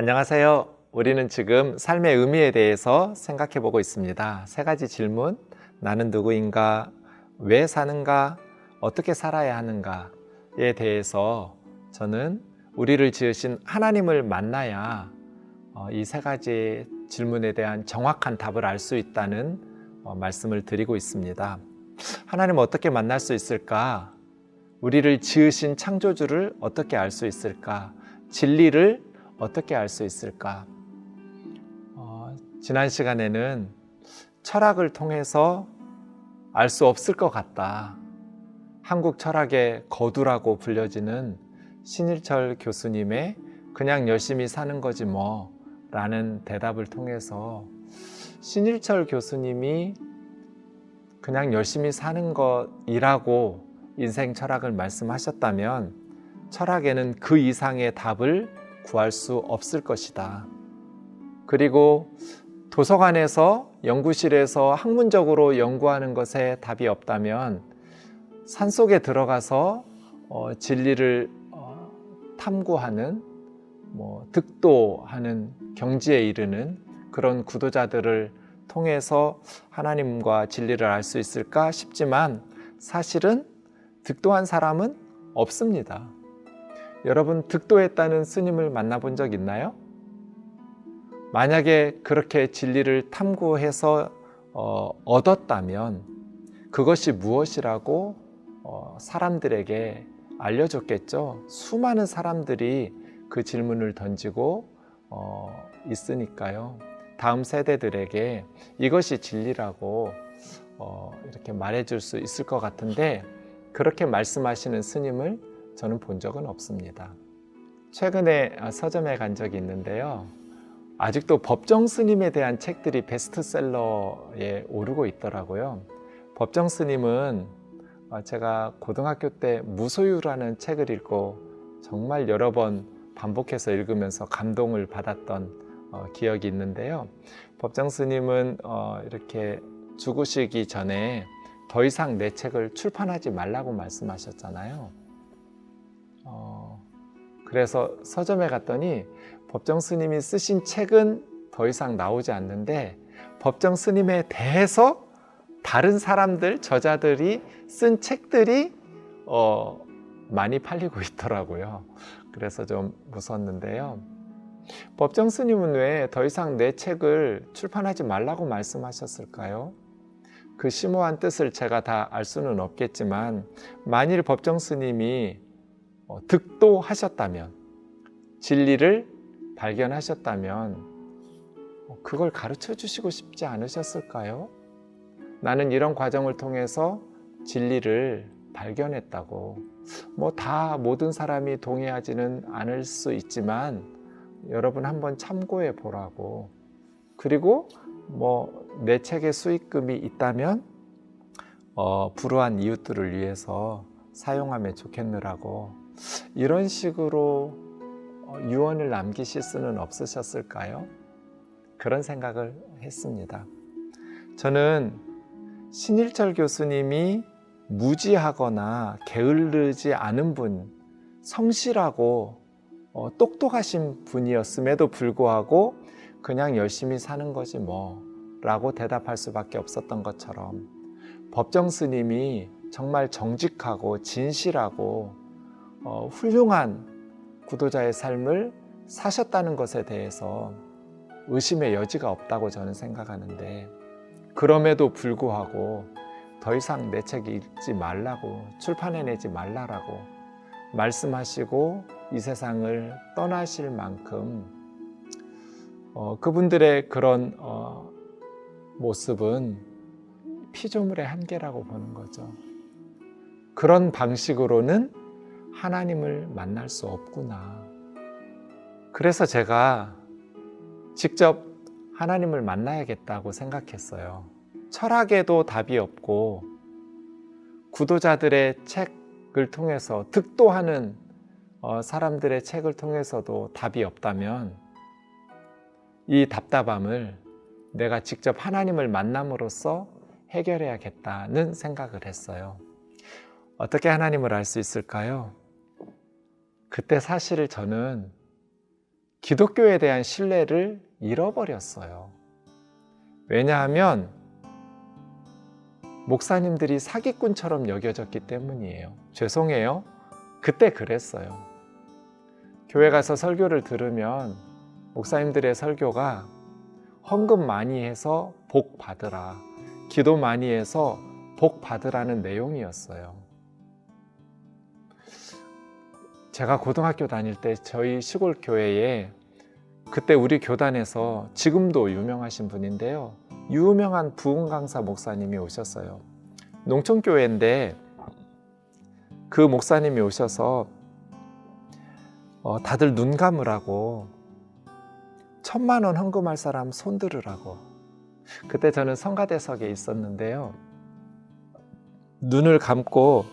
안녕하세요. 우리는 지금 삶의 의미에 대해서 생각해 보고 있습니다. 세 가지 질문, 나는 누구인가, 왜 사는가, 어떻게 살아야 하는가에 대해서 저는 우리를 지으신 하나님을 만나야 이 세 가지 질문에 대한 정확한 답을 알 수 있다는 말씀을 드리고 있습니다. 하나님 어떻게 만날 수 있을까? 우리를 지으신 창조주를 어떻게 알 수 있을까? 진리를 어떻게 알 수 있을까? 지난 시간에는 철학을 통해서 알 수 없을 것 같다. 한국 철학의 거두라고 불려지는 신일철 교수님의 그냥 열심히 사는 거지 뭐 라는 대답을 통해서 신일철 교수님이 그냥 열심히 사는 것이라고 인생 철학을 말씀하셨다면 철학에는 그 이상의 답을 구할 수 없을 것이다. 그리고 도서관에서 연구실에서 학문적으로 연구하는 것에 답이 없다면 산속에 들어가서 진리를 탐구하는 득도하는 경지에 이르는 그런 구도자들을 통해서 하나님과 진리를 알 수 있을까 싶지만 사실은 득도한 사람은 없습니다. 여러분, 득도했다는 스님을 만나본 적 있나요? 만약에 그렇게 진리를 탐구해서 얻었다면 그것이 무엇이라고 사람들에게 알려줬겠죠. 수많은 사람들이 그 질문을 던지고 있으니까요. 다음 세대들에게 이것이 진리라고 이렇게 말해줄 수 있을 것 같은데 그렇게 말씀하시는 스님을 저는 본 적은 없습니다. 최근에 서점에 간 적이 있는데요. 아직도 법정 스님에 대한 책들이 베스트셀러에 오르고 있더라고요. 법정 스님은 제가 고등학교 때 무소유라는 책을 읽고 정말 여러 번 반복해서 읽으면서 감동을 받았던 기억이 있는데요. 법정 스님은 이렇게 죽으시기 전에 더 이상 내 책을 출판하지 말라고 말씀하셨잖아요. 그래서 서점에 갔더니 법정 스님이 쓰신 책은 더 이상 나오지 않는데 법정 스님에 대해서 다른 사람들, 저자들이 쓴 책들이 많이 팔리고 있더라고요. 그래서 좀 무섭는데요. 법정 스님은 왜 더 이상 내 책을 출판하지 말라고 말씀하셨을까요? 그 심오한 뜻을 제가 다 알 수는 없겠지만 만일 법정 스님이 득도하셨다면, 진리를 발견하셨다면 그걸 가르쳐 주시고 싶지 않으셨을까요? 나는 이런 과정을 통해서 진리를 발견했다고. 모든 사람이 동의하지는 않을 수 있지만 여러분 한번 참고해 보라고. 그리고 내 책의 수익금이 있다면 불우한 이웃들을 위해서 사용하면 좋겠느라고 이런 식으로 유언을 남기실 수는 없으셨을까요? 그런 생각을 했습니다. 저는 신일철 교수님이 무지하거나 게으르지 않은 분, 성실하고 똑똑하신 분이었음에도 불구하고 그냥 열심히 사는 거지 뭐 라고 대답할 수밖에 없었던 것처럼 법정 스님이 정말 정직하고 진실하고 훌륭한 구도자의 삶을 사셨다는 것에 대해서 의심의 여지가 없다고 저는 생각하는데 그럼에도 불구하고 더 이상 내 책 읽지 말라고, 출판해내지 말라라고 말씀하시고 이 세상을 떠나실 만큼 그분들의 그런 모습은 피조물의 한계라고 보는 거죠. 그런 방식으로는 하나님을 만날 수 없구나. 그래서 제가 직접 하나님을 만나야겠다고 생각했어요. 철학에도 답이 없고 구도자들의 책을 통해서 득도하는 사람들의 책을 통해서도 답이 없다면 이 답답함을 내가 직접 하나님을 만남으로써 해결해야겠다는 생각을 했어요. 어떻게 하나님을 알 수 있을까요? 그때 사실 저는 기독교에 대한 신뢰를 잃어버렸어요. 왜냐하면 목사님들이 사기꾼처럼 여겨졌기 때문이에요. 죄송해요. 그때 그랬어요. 교회 가서 설교를 들으면 목사님들의 설교가 헌금 많이 해서 복 받으라, 기도 많이 해서 복 받으라는 내용이었어요. 제가 고등학교 다닐 때 저희 시골 교회에 그때 우리 교단에서 지금도 유명하신 분인데요, 유명한 부흥 강사 목사님이 오셨어요. 농촌교회인데 그 목사님이 오셔서 다들 눈 감으라고 1,000만 원 헌금할 사람 손 들으라고. 그때 저는 성가대석에 있었는데요, 눈을 감고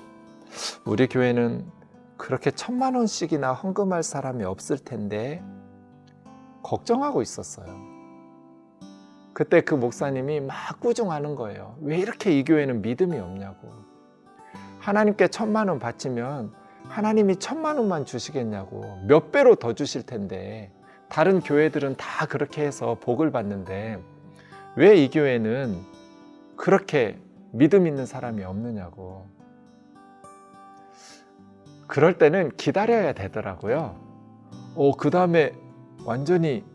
우리 교회는 그렇게 1,000만 원씩이나 헌금할 사람이 없을 텐데 걱정하고 있었어요. 그때 그 목사님이 막 꾸중하는 거예요. 왜 이렇게 이 교회는 믿음이 없냐고. 하나님께 1,000만 원 바치면 하나님이 1,000만 원만 주시겠냐고. 몇 배로 더 주실 텐데 다른 교회들은 다 그렇게 해서 복을 받는데 왜 이 교회는 그렇게 믿음 있는 사람이 없느냐고. 그럴 때는 기다려야 되더라고요. 그 다음에 완전히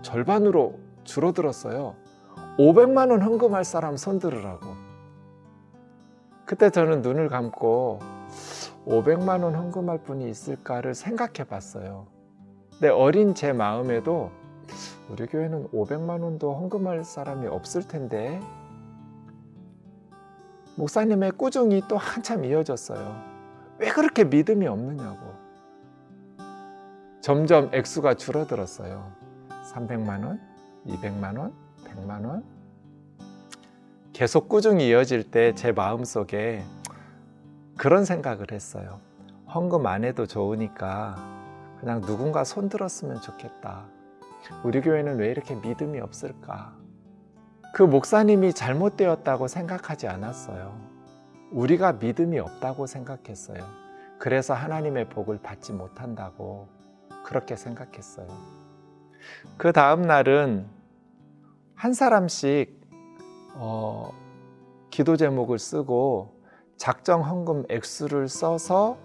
절반으로 줄어들었어요. 500만 원 헌금할 사람 손 들으라고. 그때 저는 눈을 감고 500만 원 헌금할 분이 있을까를 생각해 봤어요. 근데 어린 제 마음에도 우리 교회는 500만 원도 헌금할 사람이 없을 텐데. 목사님의 꾸중이 또 한참 이어졌어요. 왜 그렇게 믿음이 없느냐고. 점점 액수가 줄어들었어요. 300만 원, 200만 원, 100만 원. 계속 꾸중이 이어질 때 제 마음속에 그런 생각을 했어요. 헌금 안 해도 좋으니까 그냥 누군가 손 들었으면 좋겠다. 우리 교회는 왜 이렇게 믿음이 없을까? 그 목사님이 잘못되었다고 생각하지 않았어요. 우리가 믿음이 없다고 생각했어요. 그래서 하나님의 복을 받지 못한다고 그렇게 생각했어요. 그 다음 날은 한 사람씩 기도 제목을 쓰고 작정 헌금 액수를 써서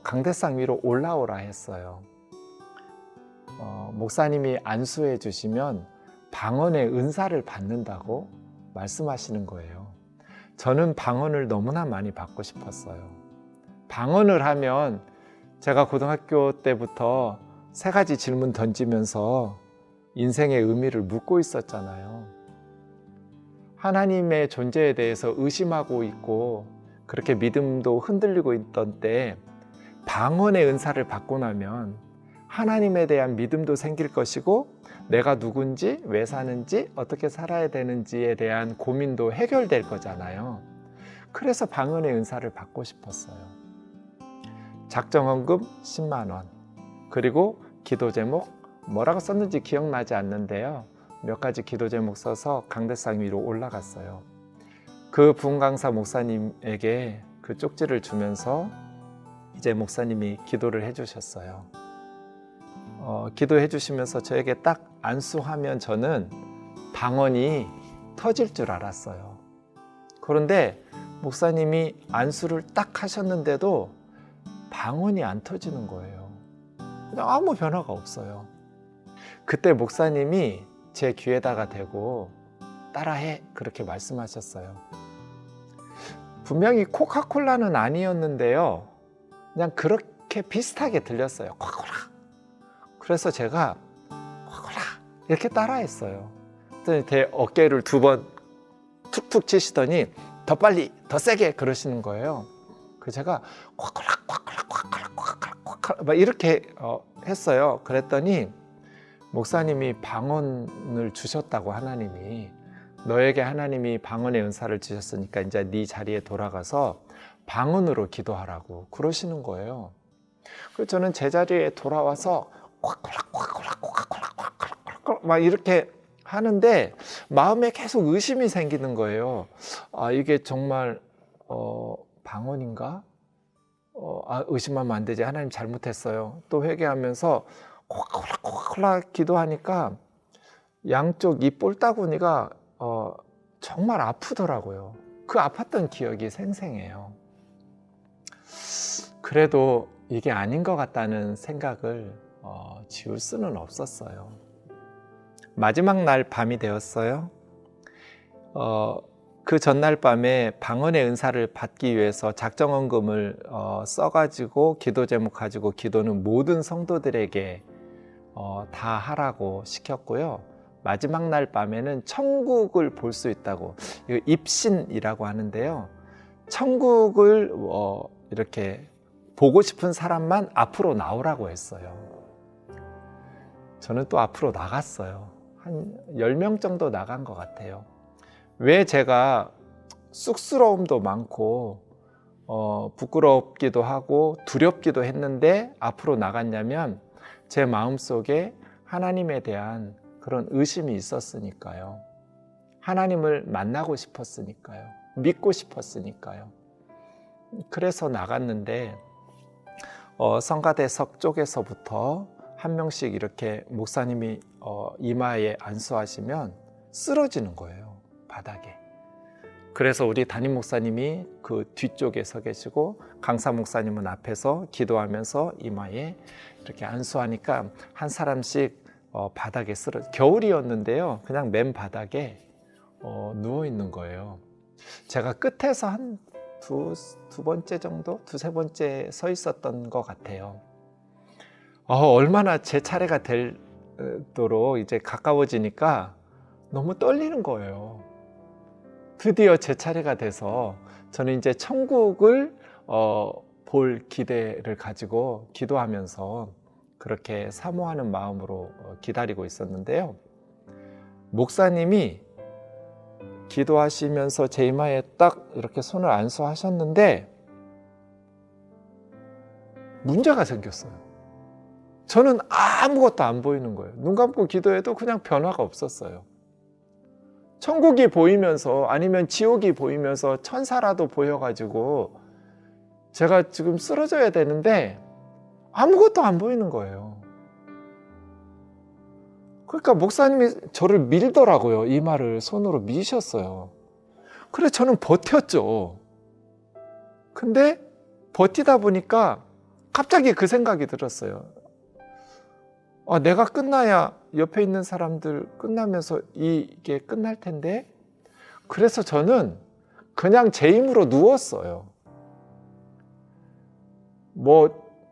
강대상 위로 올라오라 했어요. 목사님이 안수해 주시면 방언의 은사를 받는다고 말씀하시는 거예요. 저는 방언을 너무나 많이 받고 싶었어요. 방언을 하면 제가 고등학교 때부터 3가지 질문 던지면서 인생의 의미를 묻고 있었잖아요. 하나님의 존재에 대해서 의심하고 있고 그렇게 믿음도 흔들리고 있던 때 방언의 은사를 받고 나면 하나님에 대한 믿음도 생길 것이고 내가 누군지, 왜 사는지, 어떻게 살아야 되는지에 대한 고민도 해결될 거잖아요. 그래서 방언의 은사를 받고 싶었어요. 작정헌금 10만 원, 그리고 기도 제목 뭐라고 썼는지 기억나지 않는데요, 몇 가지 기도 제목 써서 강대상 위로 올라갔어요. 그 부흥강사 목사님에게 그 쪽지를 주면서 이제 목사님이 기도를 해주셨어요. 기도해 주시면서 저에게 딱 안수하면 저는 방언이 터질 줄 알았어요. 그런데 목사님이 안수를 딱 하셨는데도 방언이 안 터지는 거예요. 그냥 아무 변화가 없어요. 그때 목사님이 제 귀에다가 대고 따라해 그렇게 말씀하셨어요. 분명히 코카콜라는 아니었는데요, 그냥 그렇게 비슷하게 들렸어요. 코카콜라. 그래서 제가 코카콜라 이렇게 따라했어요. 그랬더니 제 어깨를 2번 툭툭 치시더니 더 빨리 더 세게 그러시는 거예요. 그래서 제가 코카콜라 코카콜라 코카콜라 코카콜라 코카콜라 막 이렇게 했어요. 그랬더니 목사님이 방언을 주셨다고, 하나님이 너에게 하나님이 방언의 은사를 주셨으니까 이제 네 자리에 돌아가서 방언으로 기도하라고 그러시는 거예요. 그래서 저는 제 자리에 돌아와서 코카콜라 코카콜라 코카콜라 코카콜라 막 이렇게 하는데 마음에 계속 의심이 생기는 거예요. 이게 정말 방언인가? 의심하면 안 되지. 하나님 잘못했어요. 또 회개하면서 코락코락코락코락 기도하니까 양쪽 이 볼따구니가 정말 아프더라고요. 그 아팠던 기억이 생생해요. 그래도 이게 아닌 것 같다는 생각을 지울 수는 없었어요. 마지막 날 밤이 되었어요. 그 전날 밤에 방언의 은사를 받기 위해서 작정헌금을 써가지고 기도 제목 가지고 기도는 모든 성도들에게 다 하라고 시켰고요. 마지막 날 밤에는 천국을 볼 수 있다고, 이거 입신이라고 하는데요. 천국을 이렇게 보고 싶은 사람만 앞으로 나오라고 했어요. 저는 또 앞으로 나갔어요. 한 10명 정도 나간 것 같아요. 왜 제가 쑥스러움도 많고 부끄럽기도 하고 두렵기도 했는데 앞으로 나갔냐면 제 마음속에 하나님에 대한 그런 의심이 있었으니까요. 하나님을 만나고 싶었으니까요. 믿고 싶었으니까요. 그래서 나갔는데 성가대석 쪽에서부터 한 명씩 이렇게 목사님이 이마에 안수하시면 쓰러지는 거예요, 바닥에. 그래서 우리 담임 목사님이 그 뒤쪽에 서 계시고 강사 목사님은 앞에서 기도하면서 이마에 이렇게 안수하니까 한 사람씩 바닥에 겨울이었는데요, 그냥 맨 바닥에 누워 있는 거예요. 제가 끝에서 한 두 번째 정도, 두세 번째 서 있었던 것 같아요. 얼마나 제 차례가 되도록 이제 가까워지니까 너무 떨리는 거예요. 드디어 제 차례가 돼서 저는 이제 천국을 볼 기대를 가지고 기도하면서 그렇게 사모하는 마음으로 기다리고 있었는데요. 목사님이 기도하시면서 제 이마에 딱 이렇게 손을 안수하셨는데 문제가 생겼어요. 저는 아무것도 안 보이는 거예요. 눈 감고 기도해도 그냥 변화가 없었어요. 천국이 보이면서 아니면 지옥이 보이면서 천사라도 보여가지고 제가 지금 쓰러져야 되는데 아무것도 안 보이는 거예요. 그러니까 목사님이 저를 밀더라고요. 이마를 손으로 미셨어요. 그래서 저는 버텼죠. 근데 버티다 보니까 갑자기 그 생각이 들었어요. 내가 끝나야 옆에 있는 사람들 끝나면서 이게 끝날 텐데. 그래서 저는 그냥 제 힘으로 누웠어요.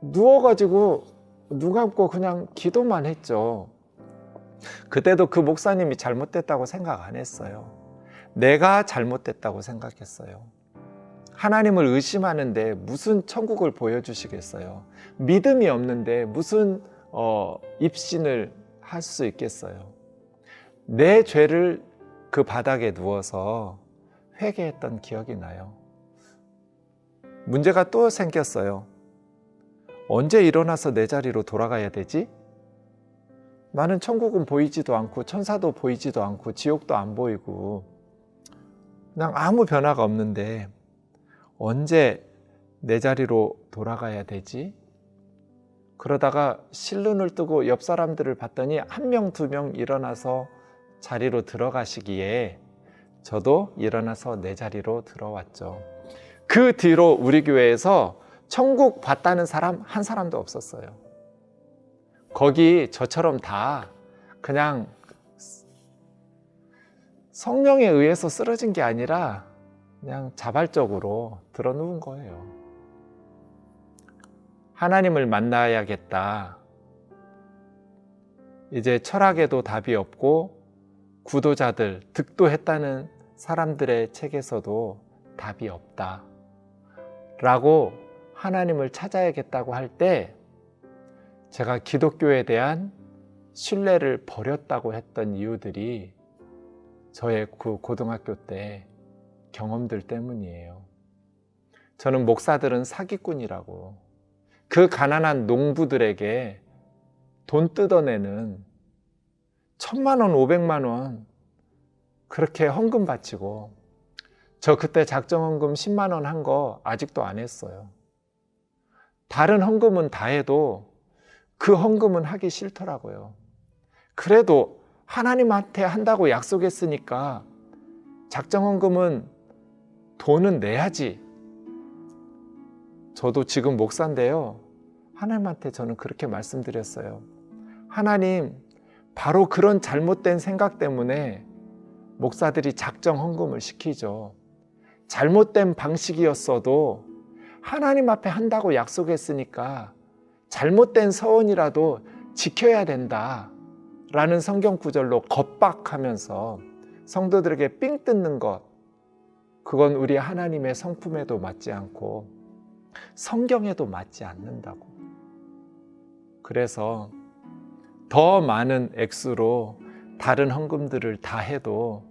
누워가지고 눈 감고 그냥 기도만 했죠. 그때도 그 목사님이 잘못됐다고 생각 안 했어요. 내가 잘못됐다고 생각했어요. 하나님을 의심하는데 무슨 천국을 보여주시겠어요? 믿음이 없는데 무슨 입신을 할 수 있겠어요? 내 죄를 그 바닥에 누워서 회개했던 기억이 나요. 문제가 또 생겼어요. 언제 일어나서 내 자리로 돌아가야 되지? 나는 천국은 보이지도 않고 천사도 보이지도 않고 지옥도 안 보이고 그냥 아무 변화가 없는데 언제 내 자리로 돌아가야 되지? 그러다가 실눈을 뜨고 옆 사람들을 봤더니 한 명, 두 명 일어나서 자리로 들어가시기에 저도 일어나서 내 자리로 들어왔죠. 그 뒤로 우리 교회에서 천국 봤다는 사람 한 사람도 없었어요. 거기 저처럼 다 그냥 성령에 의해서 쓰러진 게 아니라 그냥 자발적으로 드러누운 거예요. 하나님을 만나야겠다. 이제 철학에도 답이 없고 구도자들, 득도했다는 사람들의 책에서도 답이 없다. 라고 하나님을 찾아야겠다고 할 때 제가 기독교에 대한 신뢰를 버렸다고 했던 이유들이 저의 그 고등학교 때 경험들 때문이에요. 저는 목사들은 사기꾼이라고, 그 가난한 농부들에게 돈 뜯어내는 1,000만 원, 500만 원 그렇게 헌금 바치고, 저 그때 작정헌금 10만 원 한 거 아직도 안 했어요. 다른 헌금은 다 해도 그 헌금은 하기 싫더라고요. 그래도 하나님한테 한다고 약속했으니까 작정 헌금은 돈은 내야지. 저도 지금 목사인데요. 하나님한테 저는 그렇게 말씀드렸어요. 하나님, 바로 그런 잘못된 생각 때문에 목사들이 작정 헌금을 시키죠. 잘못된 방식이었어도 하나님 앞에 한다고 약속했으니까 잘못된 서원이라도 지켜야 된다 라는 성경 구절로 겁박하면서 성도들에게 삥 뜯는 것, 그건 우리 하나님의 성품에도 맞지 않고 성경에도 맞지 않는다고. 그래서 더 많은 액수로 다른 헌금들을 다 해도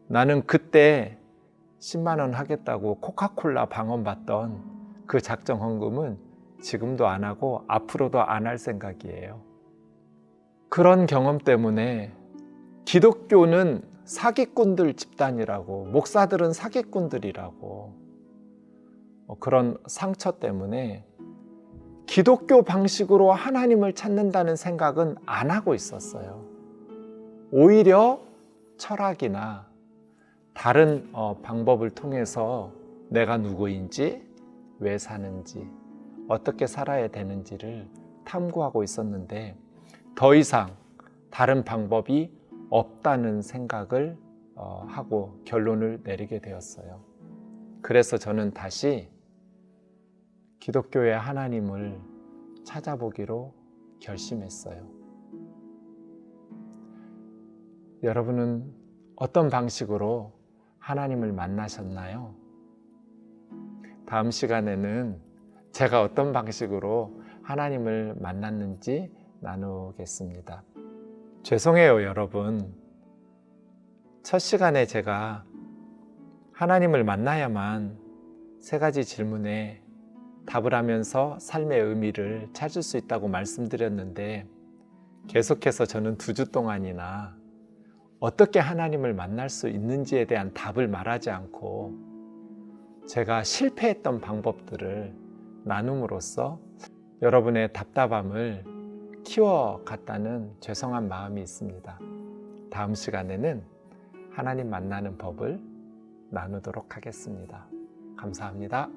나는 그때 10만 원 하겠다고 코카콜라 방언받던 그 작정 헌금은 지금도 안 하고 앞으로도 안 할 생각이에요. 그런 경험 때문에 기독교는 사기꾼들 집단이라고, 목사들은 사기꾼들이라고, 그런 상처 때문에 기독교 방식으로 하나님을 찾는다는 생각은 안 하고 있었어요. 오히려 철학이나 다른 방법을 통해서 내가 누구인지, 왜 사는지, 어떻게 살아야 되는지를 탐구하고 있었는데 더 이상 다른 방법이 없다는 생각을 하고 결론을 내리게 되었어요. 그래서 저는 다시 기독교의 하나님을 찾아보기로 결심했어요. 여러분은 어떤 방식으로 하나님을 만나셨나요? 다음 시간에는 제가 어떤 방식으로 하나님을 만났는지 나누겠습니다. 죄송해요, 여러분. 첫 시간에 제가 하나님을 만나야만 3가지 질문에 답을 하면서 삶의 의미를 찾을 수 있다고 말씀드렸는데 계속해서 저는 2주 동안이나 어떻게 하나님을 만날 수 있는지에 대한 답을 말하지 않고 제가 실패했던 방법들을 나눔으로써 여러분의 답답함을 키워갔다는 죄송한 마음이 있습니다. 다음 시간에는 하나님 만나는 법을 나누도록 하겠습니다. 감사합니다.